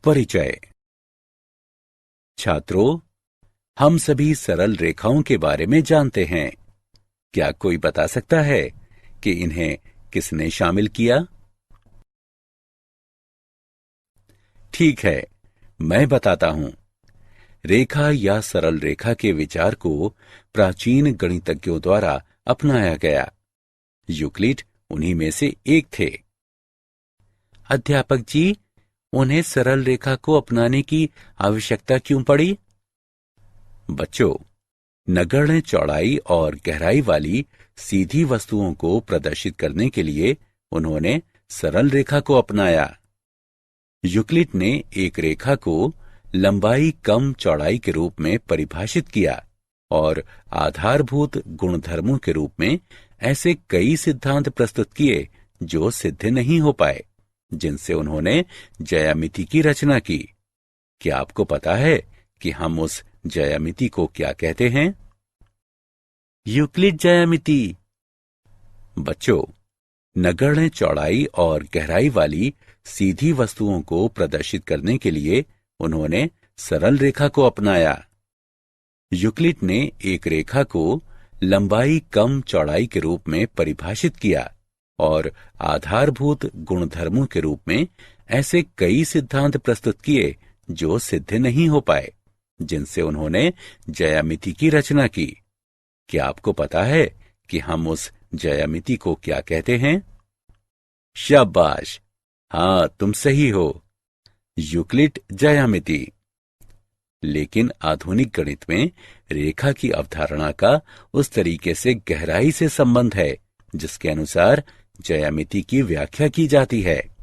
परिचय। छात्रों, हम सभी सरल रेखाओं के बारे में जानते हैं। क्या कोई बता सकता है कि इन्हें किसने शामिल किया? ठीक है, मैं बताता हूं। रेखा या सरल रेखा के विचार को प्राचीन गणितज्ञों द्वारा अपनाया गया। यूक्लिड उन्हीं में से एक थे। अध्यापक जी, उन्हें सरल रेखा को अपनाने की आवश्यकता क्यों पड़ी? बच्चों, नगण्य चौड़ाई और गहराई वाली सीधी वस्तुओं को प्रदर्शित करने के लिए उन्होंने सरल रेखा को अपनाया। यूक्लिड ने एक रेखा को लंबाई कम चौड़ाई के रूप में परिभाषित किया और आधारभूत गुणधर्मों के रूप में ऐसे कई सिद्धांत प्रस्तुत किए जो सिद्ध नहीं हो पाए, जिनसे उन्होंने ज्यामिति की रचना की। क्या आपको पता है कि हम उस ज्यामिति को क्या कहते हैं? यूक्लिड ज्यामिति। बच्चों, नगण्य चौड़ाई और गहराई वाली सीधी वस्तुओं को प्रदर्शित करने के लिए उन्होंने सरल रेखा को अपनाया। यूक्लिड ने एक रेखा को लंबाई कम चौड़ाई के रूप में परिभाषित किया और आधारभूत गुणधर्मों के रूप में ऐसे कई सिद्धांत प्रस्तुत किए जो सिद्ध नहीं हो पाए, जिनसे उन्होंने ज्यामिति की रचना की। क्या आपको पता है कि हम उस ज्यामिति को क्या कहते हैं? शाबाश! हाँ, तुम सही हो। यूक्लिड ज्यामिति। लेकिन आधुनिक गणित में रेखा की अवधारणा का उस तरीके से गहराई से संबंध है जिसके अनुसार ज्यामिति की व्याख्या की जाती है।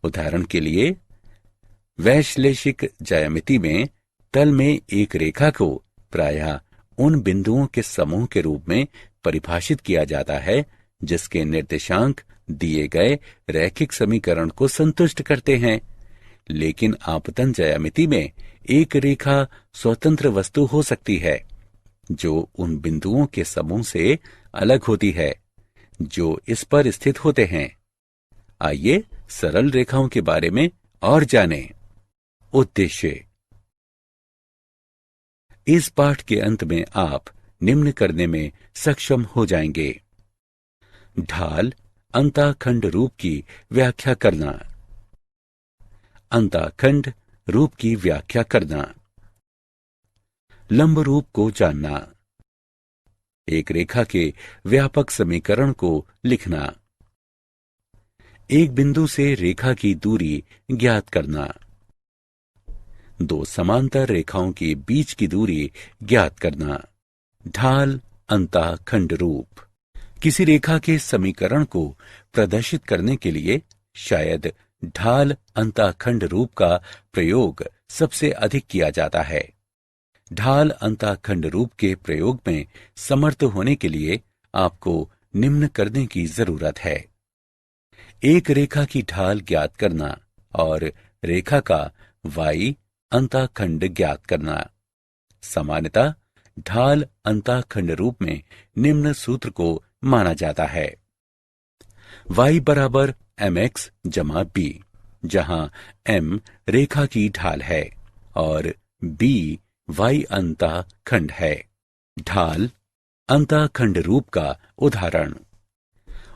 उदाहरण के लिए, वैश्लेषिक ज्यामिति में तल में एक रेखा को प्रायः उन बिंदुओं के समूह के रूप में परिभाषित किया जाता है जिसके निर्देशांक दिए गए रैखिक समीकरण को संतुष्ट करते हैं। लेकिन आपतन ज्यामिति में एक रेखा स्वतंत्र वस्तु हो सकती है जो उन बिंदुओं के समूह से अलग होती है जो इस पर स्थित होते हैं। आइए सरल रेखाओं के बारे में और जानें। उद्देश्य। इस पाठ के अंत में आप निम्न करने में सक्षम हो जाएंगे। ढाल अंतःखंड रूप की व्याख्या करना। अंतःखंड रूप की व्याख्या करना। लंब रूप को जानना। एक रेखा के व्यापक समीकरण को लिखना। एक बिंदु से रेखा की दूरी ज्ञात करना। दो समांतर रेखाओं के बीच की दूरी ज्ञात करना। ढाल अंतःखंड रूप। किसी रेखा के समीकरण को प्रदर्शित करने के लिए शायद ढाल अंतःखंड रूप का प्रयोग सबसे अधिक किया जाता है। ढाल अंतःखंड रूप के प्रयोग में समर्थ होने के लिए आपको निम्न करने की जरूरत है। एक रेखा की ढाल ज्ञात करना और रेखा का y अंतःखंड ज्ञात करना। सामान्यतः ढाल अंतःखंड रूप में निम्न सूत्र को माना जाता है। y बराबर mx जमा b, जहां m रेखा की ढाल है और b y अंतःखंड है। ढाल अंतःखंड रूप का उदाहरण।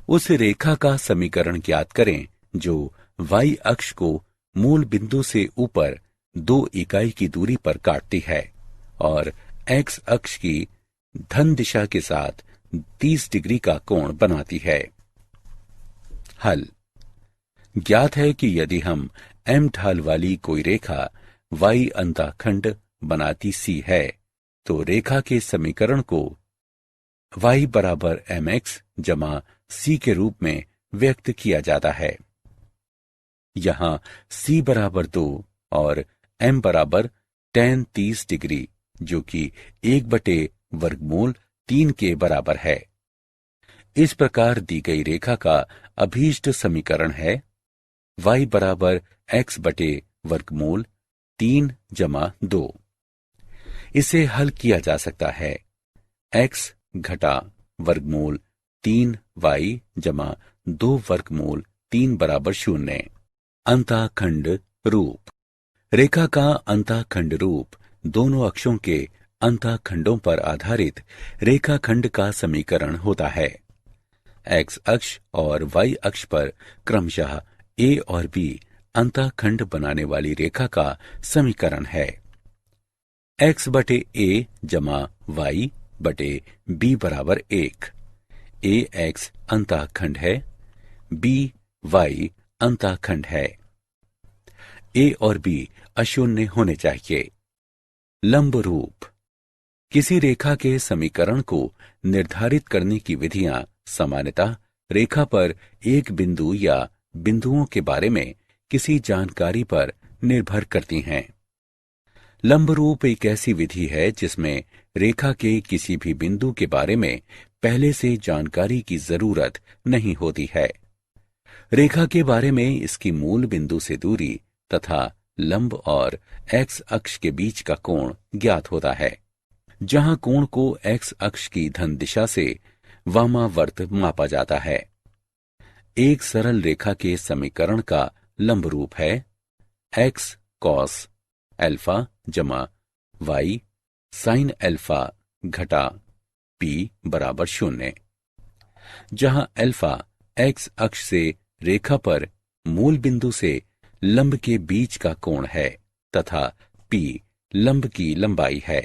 उस रेखा का समीकरण ज्ञात करें जो y अक्ष को मूल बिंदु से ऊपर 2 इकाई की दूरी पर काटती है और x अक्ष की धन दिशा के साथ 30 डिग्री का कोण बनाती है। हल। ज्ञात है कि यदि हम m ढाल वाली कोई रेखा y अंतःखंड बनाती सी है तो रेखा के समीकरण को y बराबर mx जमा c के रूप में व्यक्त किया जाता है। यहां c बराबर 2 और m बराबर tan 30 डिग्री, जो कि 1/वर्गमूल 3 के बराबर है। इस प्रकार दी गई रेखा का अभीष्ट समीकरण है y बराबर x/वर्गमूल 3 जमा 2। इसे हल किया जा सकता है x घटा वर्गमूल 3y जमा 2 वर्गमूल 3 बराबर 0। अंतःखंड रूप। रेखा का अंतःखंड रूप दोनों अक्षों के अंतःखंडों पर आधारित रेखाखंड का समीकरण होता है। एक्स अक्ष और वाई अक्ष पर क्रमशः ए और बी अंतःखंड बनाने वाली रेखा का समीकरण है। एक्स बटे ए जमा वाई बटे बी बराबर 1। ए एक्स अंतःखंड है, बी वाई अंतःखंड है। ए और बी अशून्य होने चाहिए। लंब रूप। किसी रेखा के समीकरण को निर्धारित करने की विधियां सामान्यतः रेखा पर एक बिंदु या बिंदुओं के बारे में किसी जानकारी पर निर्भर करती हैं। लंब रूप एक ऐसी विधि है जिसमें रेखा के किसी भी बिंदु के बारे में पहले से जानकारी की जरूरत नहीं होती है। रेखा के बारे में इसकी मूल बिंदु से दूरी तथा लंब और एक्स अक्ष के बीच का कोण ज्ञात होता है, जहां कोण को एक्स अक्ष की धन दिशा से वामावर्त मापा जाता है। एक सरल रेखा के समीकरण का लंब रूप है एक्स कॉस अल्फा जमा वाई साइन अल्फा घटा पी बराबर 0, जहां अल्फा एक्स अक्ष से रेखा पर मूल बिंदु से लंब के बीच का कोण है तथा पी लंब की लंबाई है।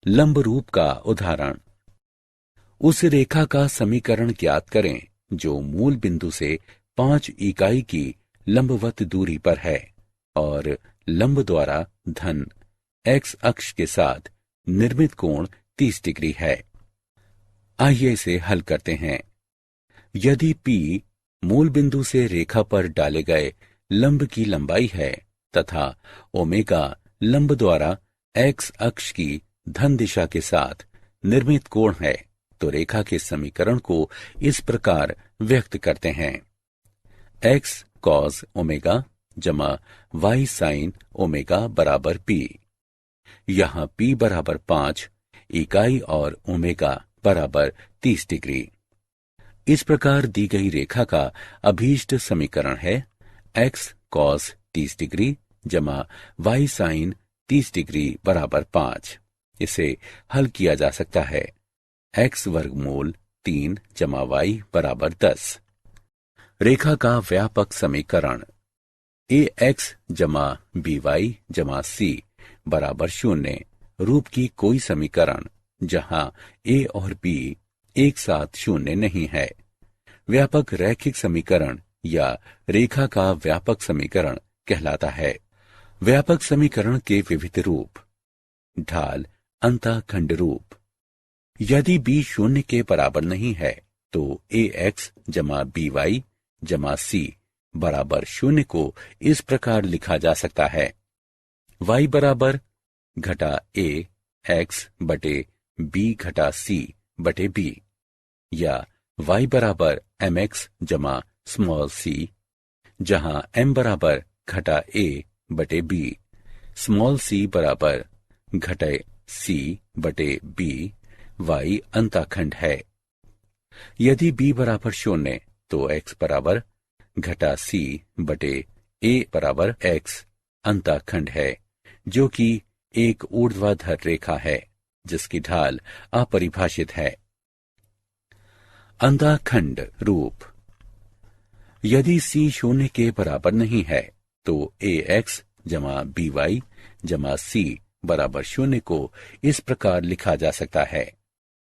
लंब रूप का उदाहरण। उस रेखा का समीकरण ज्ञात करें जो मूल बिंदु से 5 इकाई की लंबवत दूरी पर है और लंब द्वारा धन एक्स अक्ष के साथ निर्मित कोण 30 डिग्री है। आइए इसे हल करते हैं। यदि P मूल बिंदु से रेखा पर डाले गए लंब की लंबाई है तथा ओमेगा लंब द्वारा एक्स अक्ष की धन दिशा के साथ निर्मित कोण है, तो रेखा के समीकरण को इस प्रकार व्यक्त करते हैं। एक्स कॉस ओमेगा जमा वाई साइन ओमेगा बराबर P। यहां P बराबर 5 इकाई और ओमेगा बराबर 30 डिग्री। इस प्रकार दी गई रेखा का अभीष्ट समीकरण है एक्स कॉस 30 डिग्री जमा वाई साइन 30 डिग्री बराबर 5। इसे हल किया जा सकता है। एक्स वर्गमूल 3 जमा वाई बराबर 10। रेखा का व्यापक समीकरण ए एक्स जमा बी वाई जमा सी बराबर 0 रूप की कोई समीकरण जहां ए और बी एक साथ 0 नहीं है। व्यापक रैखिक समीकरण या रेखा का व्यापक समीकरण कहलाता है। व्यापक समीकरण के विविध रूप। ढाल अंतःखंड रूप। यदि b 0 के बराबर नहीं है तो ए एक्स जमा बी वाई जमा सी बराबर 0 को इस प्रकार लिखा जा सकता है। y बराबर घटा ए एक्स बटे बी घटा सी बटे बी, या y बराबर एम एक्स जमा स्मॉल सी, जहां m बराबर घटा a बटे b, स्मॉल c बराबर घटे c बटे b, y अंतःखंड है। यदि b बराबर 0 तो x बराबर घटा c बटे a बराबर x अंतःखंड है, जो कि एक ऊर्ध्वाधर रेखा है जिसकी ढाल अपरिभाषित है। अंतःखंड रूप। यदि c 0 के बराबर नहीं है तो ए एक्स जमा बी वाई जमा सी बराबर 0 को इस प्रकार लिखा जा सकता है,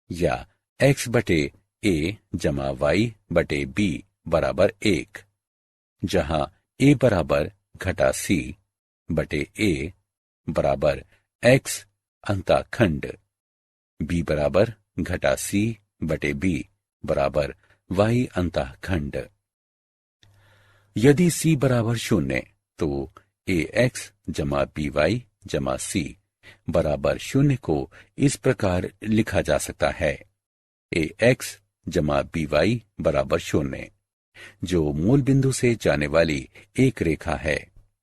या x बटे a जमा वाई बटे b बराबर 1, जहां a बराबर घटा c बटे a बराबर x अंतःखंड, b बराबर घटा c बटे b बराबर y अंतःखंड। यदि c बराबर 0 तो ए एक्स जमा बी वाई जमा सी बराबर 0 को इस प्रकार लिखा जा सकता है। ए एक्स जमा बी वाई बराबर 0, जो मूल बिंदु से जाने वाली एक रेखा है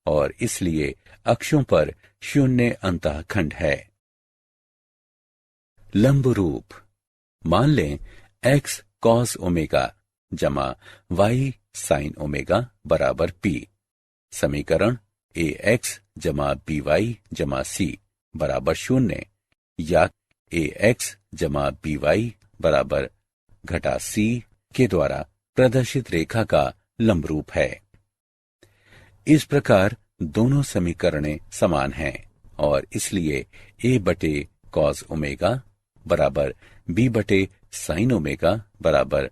और इसलिए अक्षों पर 0 अंतःखंड है। लंब रूप। मान लें एक्स कॉस ओमेगा जमा वाई साइन ओमेगा बराबर पी। समीकरण ए एक्स जमा बी वाई जमा सी बराबर 0 या ए एक्स जमा बी वाई बराबर घटा सी के द्वारा प्रदर्शित रेखा का लंब रूप है। इस प्रकार दोनों समीकरणें समान हैं और इसलिए ए बटे कॉस ओमेगा बराबर बी बटे साइन ओमेगा बराबर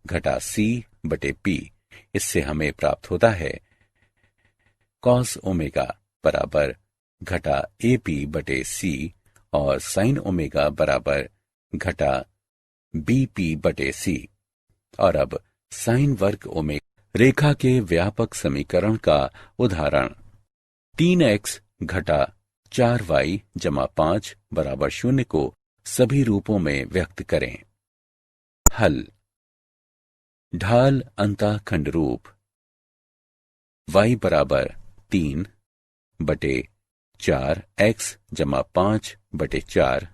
घटा सी बटे पी। इससे हमें प्राप्त होता है कॉस ओमेगा बराबर घटा ए पी बटे सी और साइन ओमेगा बराबर घटा बी पी बटे सी। और अब साइन वर्ग ओमेगा रेखा के व्यापक समीकरण का उदाहरण 3x घटा 4y जमा 5 बराबर 0 को सभी रूपों में व्यक्त करें। हल ढाल अंतःखंड रूप y बराबर 3 बटे 4x जमा 5 बटे 4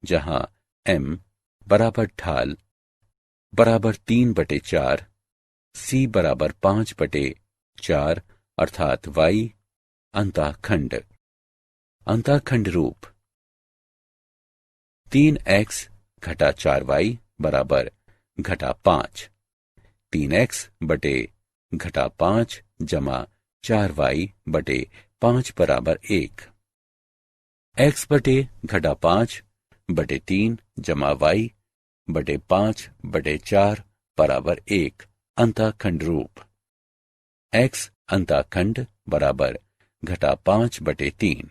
जहां m बराबर ढाल बराबर 3 बटे 4 c बराबर 5 बटे 4 अर्थात y अंतःखंड रूप 3x घटा 4y बराबर घटा 5 3x बटे घटा 5 जमा 4y बटे 5 बराबर 1 x बटे घटा 5 बटे 3 जमा y बटे 5 बटे 4 बराबर 1 अंतःखंड रूप x अंतःखंड बराबर घटा 5 बटे 3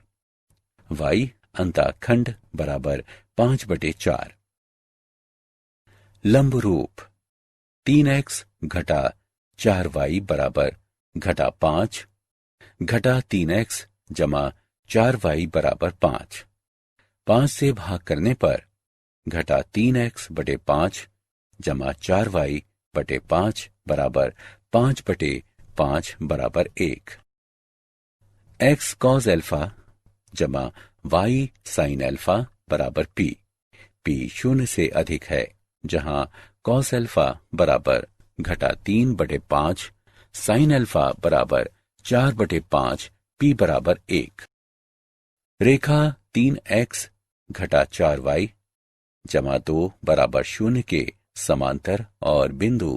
y अंतःखंड बराबर 5 बटे 4। लंब रूप 3x घटा 4y बराबर घटा 5 घटा 3x जमा 4y बराबर 5 5 से भाग करने पर घटा 3x बटे 5 जमा 4y बटे 5 बराबर 5 बटे 5 बराबर 1 x कॉस एल्फा जमा y साइन एल्फा बराबर p 0 से अधिक है जहां कॉस एल्फा बराबर घटा 3 बटे 5 साइन एल्फा बराबर 4 बटे 5 p बराबर 1। रेखा 3x घटा 4y जमा 2 बराबर 0 के समांतर और बिंदु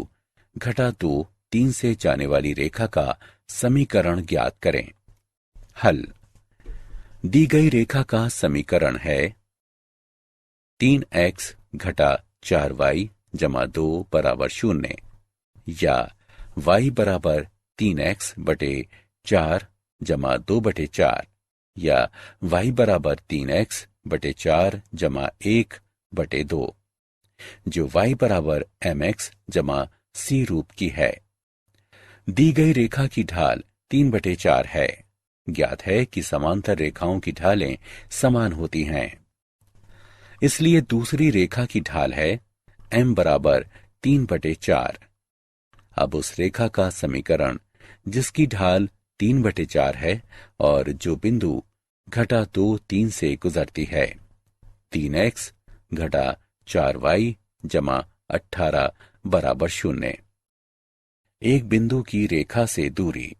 घटा 2 3 से जाने वाली रेखा का समीकरण ज्ञात करें। हल दी गई रेखा का समीकरण है 3x घटा 4y जमा 2 बराबर 0 या y बराबर 3x बटे 4 जमा 2 बटे 4 या y बराबर 3x बटे 4 जमा 1 बटे 2 जो y बराबर mx जमा c रूप की है। दी गई रेखा की ढाल 3 बटे 4 है। ज्ञात है कि समांतर रेखाओं की ढालें समान होती हैं, इसलिए दूसरी रेखा की ढाल है m बराबर 3 बटे 4। अब उस रेखा का समीकरण जिसकी ढाल 3 बटे 4 है और जो बिंदु घटा 2 3 से गुजरती है 3x घटा 4y जमा 18 बराबर 0। एक बिंदु की रेखा से दूरी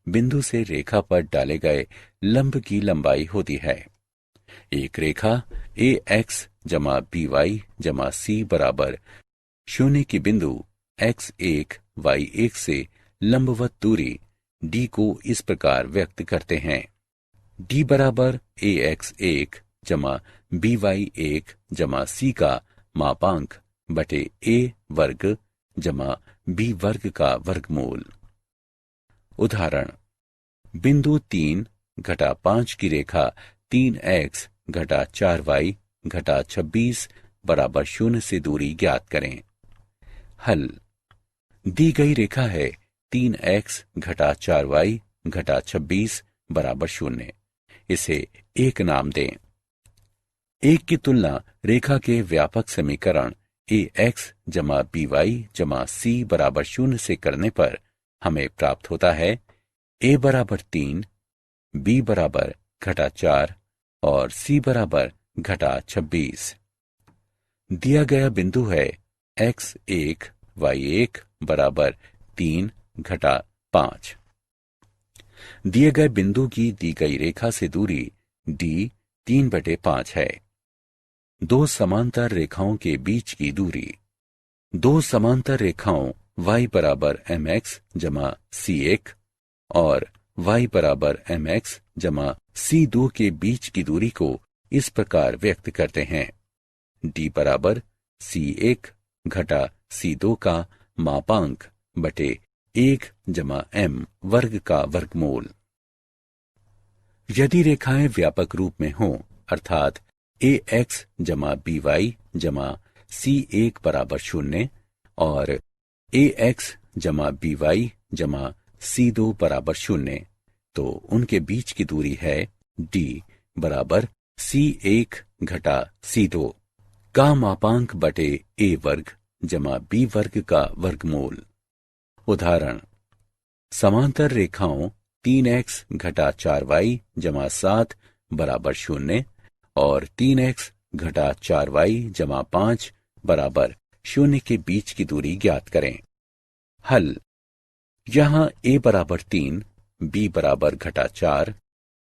बिंदु से रेखा पर डाले गए लंब की लंबाई होती है। एक रेखा ax जमा by जमा c बराबर 0 की बिंदु x1 y1 से लंबवत दूरी d को इस प्रकार व्यक्त करते हैं। d बराबर ax1 जमा by1 जमा c का मापांक बटे a वर्ग जमा b वर्ग का वर्गमूल। उदाहरण बिंदु 3 घटा 5 की रेखा 3x घटा 4y घटा 26 बराबर 0 से दूरी ज्ञात करें। हल दी गई रेखा है 3x घटा 4y घटा 26 बराबर 0। इसे 1 नाम दें। 1 की तुलना रेखा के व्यापक समीकरण ax जमा by जमा c बराबर 0 से करने पर हमें प्राप्त होता है a बराबर 3, b बराबर घटा 4 और c बराबर घटा 26। दिया गया बिंदु है x1 y1 बराबर 3 घटा 5। दिए गए बिंदु की दी गई रेखा से दूरी d 3/5 है। दो समांतर रेखाओं के बीच की दूरी। दो समांतर रेखाओं y बराबर mx जमा c1 और y बराबर mx जमा c2 के बीच की दूरी को इस प्रकार व्यक्त करते हैं। d बराबर c1 घटा c2 का मापांक बटे 1 जमा m वर्ग का वर्गमूल। यदि रेखाएं व्यापक रूप में हों, अर्थात ax जमा by जमा c1 बराबर 0 और ax जमा by जमा c2 बराबर 0, तो उनके बीच की दूरी है d बराबर c1 घटा c2 का मापांक बटे a वर्ग जमा b वर्ग का वर्गमूल। उदाहरण: समांतर रेखाओं 3x घटा 4y जमा 7 बराबर 0 और 3x घटा 4y जमा 5 बराबर 0 के बीच की दूरी ज्ञात करें। हल: यहां a बराबर 3, b बराबर घटा 4,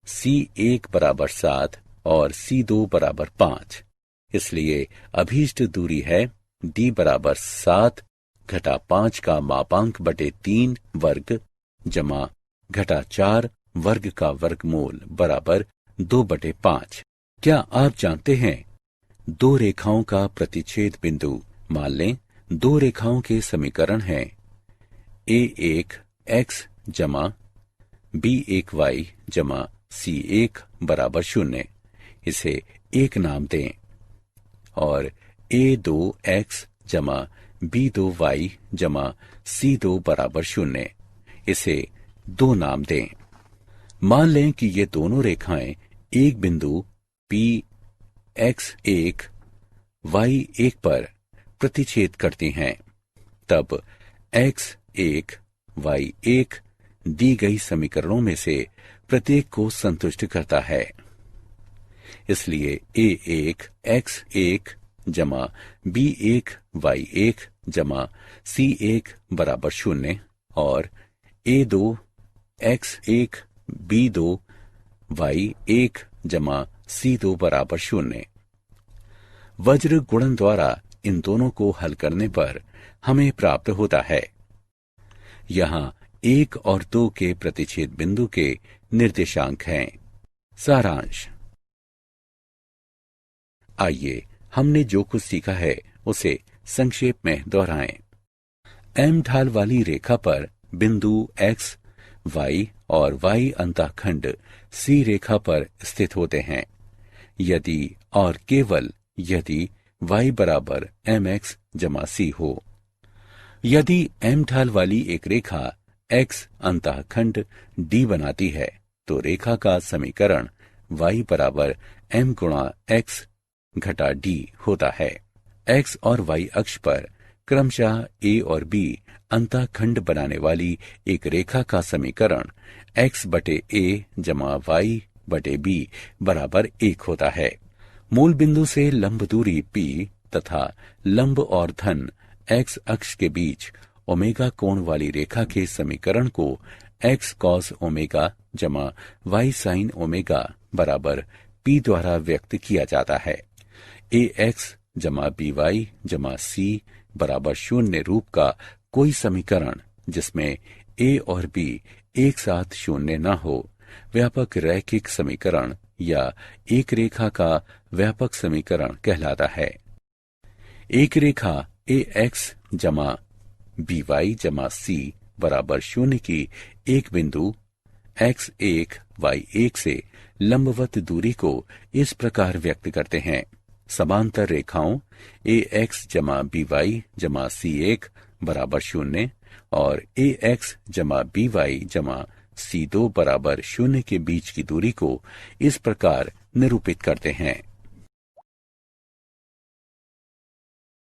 c1 बराबर 7 और c2 बराबर 5, इसलिए अभीष्ट दूरी है d बराबर 7 घटा 5 का मापांक बटे 3 वर्ग जमा घटा 4 वर्ग का वर्गमूल बराबर 2/5। क्या आप जानते हैं, दो रेखाओं का प्रतिच्छेद बिंदु मान लें दो रेखाओं के समीकरण हैं a1 x जमा b1 y जमा c1 बराबर 0, इसे 1 नाम दें, और a2 x जमा b2 y जमा c2 बराबर 0, इसे 2 नाम दें। मान लें कि ये दोनों रेखाएं एक बिंदु P x1 y1 पर प्रतिच्छेद करती हैं, तब x1 y1 दी गई समीकरणों में से प्रत्येक को संतुष्ट करता है। इसलिए a1 x1 जमा b1 y1 जमा c1 बराबर 0 और a2 x1 b2 y1 जमा c2 बराबर 0। वज्र गुणन द्वारा इन दोनों को हल करने पर हमें प्राप्त होता है। यहां 1 और 2 के प्रतिच्छेद बिंदु के निर्देशांक हैं। सारांश: आइए हमने जो कुछ सीखा है उसे संक्षेप में दोहराएं। m ढाल वाली रेखा पर बिंदु x, y और y अंतःखंड C रेखा पर स्थित होते हैं यदि और केवल यदि y बराबर mx जमा c हो। यदि m ढाल वाली एक रेखा x अंतःखंड D बनाती है तो रेखा का समीकरण y बराबर m गुणा x घटा d होता है। x और y अक्ष पर क्रमशः a और b अंतःखंड बनाने वाली एक रेखा का समीकरण x बटे a जमा y बटे b बराबर 1 होता है। मूल बिंदु से लंब दूरी p तथा लंब और धन x अक्ष के बीच ओमेगा कोण वाली रेखा के समीकरण को x cos ओमेगा जमा y sin ओमेगा बराबर p द्वारा व्यक्त किया जाता है। ax जमा by जमा c बराबर 0 रूप का कोई समीकरण जिसमें a और b एक साथ शून्य न हो व्यापक रैखिक समीकरण या एक रेखा का व्यापक समीकरण कहलाता है। एक रेखा ax जमा by जमा c बराबर 0 की एक बिंदु x1 y1 से लंबवत दूरी को इस प्रकार व्यक्त करते हैं। समांतर रेखाओं ax जमा by जमा c1 बराबर 0 और ax जमा by जमा c2 बराबर 0 के बीच की दूरी को इस प्रकार निरूपित करते हैं।